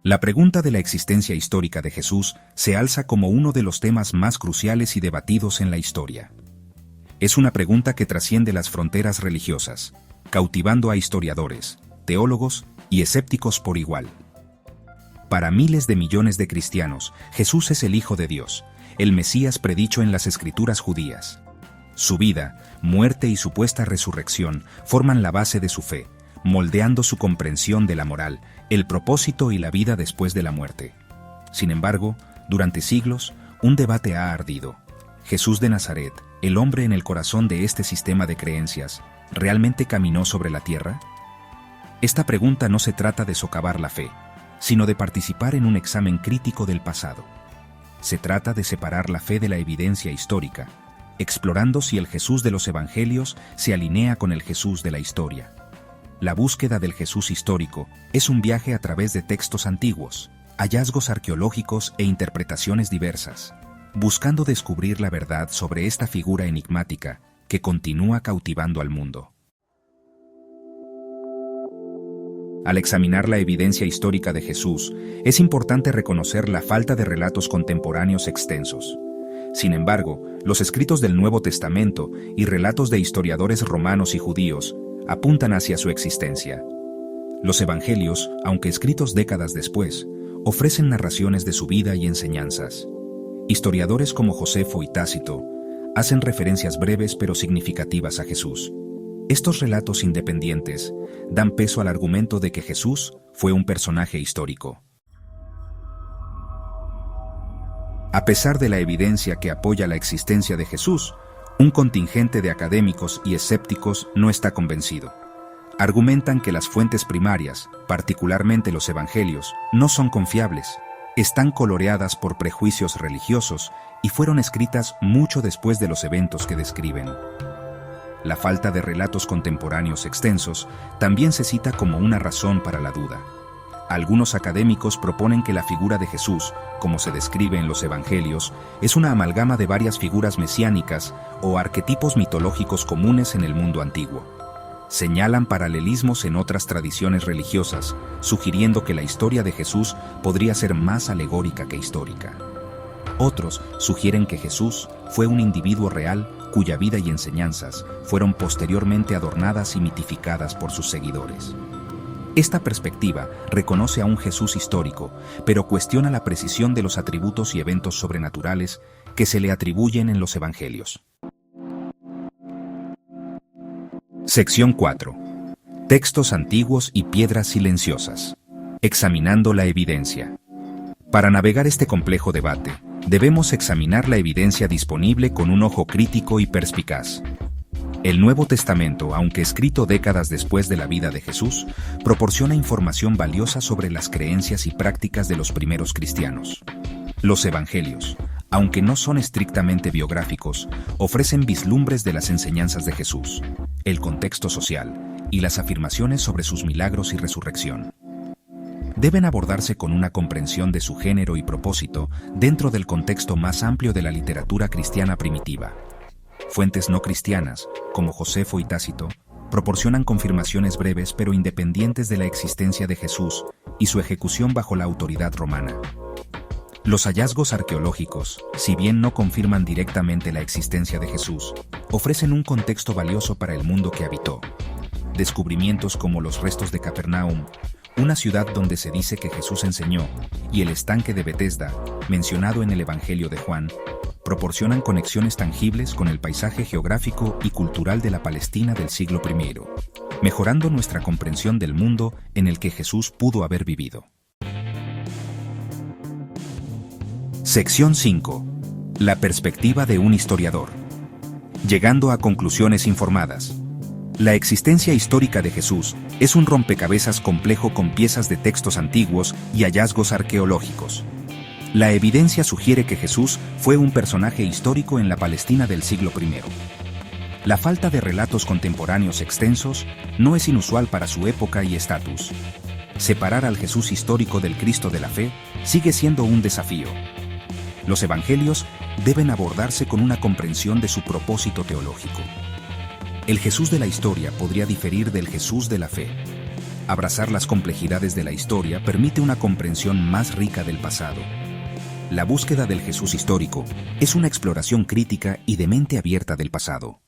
La pregunta de la existencia histórica de Jesús se alza como uno de los temas más cruciales y debatidos en la historia. Es una pregunta que trasciende las fronteras religiosas, cautivando a historiadores, teólogos y escépticos por igual. Para miles de millones de cristianos, Jesús es el Hijo de Dios, el Mesías predicho en las Escrituras judías. Su vida, muerte y supuesta resurrección forman la base de su fe, moldeando su comprensión de la moral, el propósito y la vida después de la muerte. Sin embargo, durante siglos, un debate ha ardido. ¿Jesús de Nazaret, el hombre en el corazón de este sistema de creencias, realmente caminó sobre la tierra? Esta pregunta no se trata de socavar la fe, sino de participar en un examen crítico del pasado. Se trata de separar la fe de la evidencia histórica, explorando si el Jesús de los Evangelios se alinea con el Jesús de la historia. La búsqueda del Jesús histórico es un viaje a través de textos antiguos, hallazgos arqueológicos e interpretaciones diversas, buscando descubrir la verdad sobre esta figura enigmática que continúa cautivando al mundo. Al examinar la evidencia histórica de Jesús, es importante reconocer la falta de relatos contemporáneos extensos. Sin embargo, los escritos del Nuevo Testamento y relatos de historiadores romanos y judíos apuntan hacia su existencia. Los Evangelios, aunque escritos décadas después, ofrecen narraciones de su vida y enseñanzas. Historiadores como Josefo y Tácito hacen referencias breves pero significativas a Jesús. Estos relatos independientes dan peso al argumento de que Jesús fue un personaje histórico. A pesar de la evidencia que apoya la existencia de Jesús, un contingente de académicos y escépticos no está convencido. Argumentan que las fuentes primarias, particularmente los evangelios, no son confiables, están coloreadas por prejuicios religiosos y fueron escritas mucho después de los eventos que describen. La falta de relatos contemporáneos extensos también se cita como una razón para la duda. Algunos académicos proponen que la figura de Jesús, como se describe en los Evangelios, es una amalgama de varias figuras mesiánicas o arquetipos mitológicos comunes en el mundo antiguo. Señalan paralelismos en otras tradiciones religiosas, sugiriendo que la historia de Jesús podría ser más alegórica que histórica. Otros sugieren que Jesús fue un individuo real cuya vida y enseñanzas fueron posteriormente adornadas y mitificadas por sus seguidores. Esta perspectiva reconoce a un Jesús histórico, pero cuestiona la precisión de los atributos y eventos sobrenaturales que se le atribuyen en los Evangelios. Sección 4. Textos antiguos y piedras silenciosas. Examinando la evidencia. Para navegar este complejo debate, debemos examinar la evidencia disponible con un ojo crítico y perspicaz. El Nuevo Testamento, aunque escrito décadas después de la vida de Jesús, proporciona información valiosa sobre las creencias y prácticas de los primeros cristianos. Los Evangelios, aunque no son estrictamente biográficos, ofrecen vislumbres de las enseñanzas de Jesús, el contexto social y las afirmaciones sobre sus milagros y resurrección. Deben abordarse con una comprensión de su género y propósito dentro del contexto más amplio de la literatura cristiana primitiva. Fuentes no cristianas, como Josefo y Tácito, proporcionan confirmaciones breves pero independientes de la existencia de Jesús y su ejecución bajo la autoridad romana. Los hallazgos arqueológicos, si bien no confirman directamente la existencia de Jesús, ofrecen un contexto valioso para el mundo que habitó. Descubrimientos como los restos de Capernaum, una ciudad donde se dice que Jesús enseñó, y el estanque de Betesda, mencionado en el Evangelio de Juan, proporcionan conexiones tangibles con el paisaje geográfico y cultural de la Palestina del siglo I, mejorando nuestra comprensión del mundo en el que Jesús pudo haber vivido. Sección 5. La perspectiva de un historiador. Llegando a conclusiones informadas. La existencia histórica de Jesús es un rompecabezas complejo con piezas de textos antiguos y hallazgos arqueológicos. La evidencia sugiere que Jesús fue un personaje histórico en la Palestina del siglo I. La falta de relatos contemporáneos extensos no es inusual para su época y estatus. Separar al Jesús histórico del Cristo de la fe sigue siendo un desafío. Los Evangelios deben abordarse con una comprensión de su propósito teológico. El Jesús de la historia podría diferir del Jesús de la fe. Abrazar las complejidades de la historia permite una comprensión más rica del pasado. La búsqueda del Jesús histórico es una exploración crítica y de mente abierta del pasado.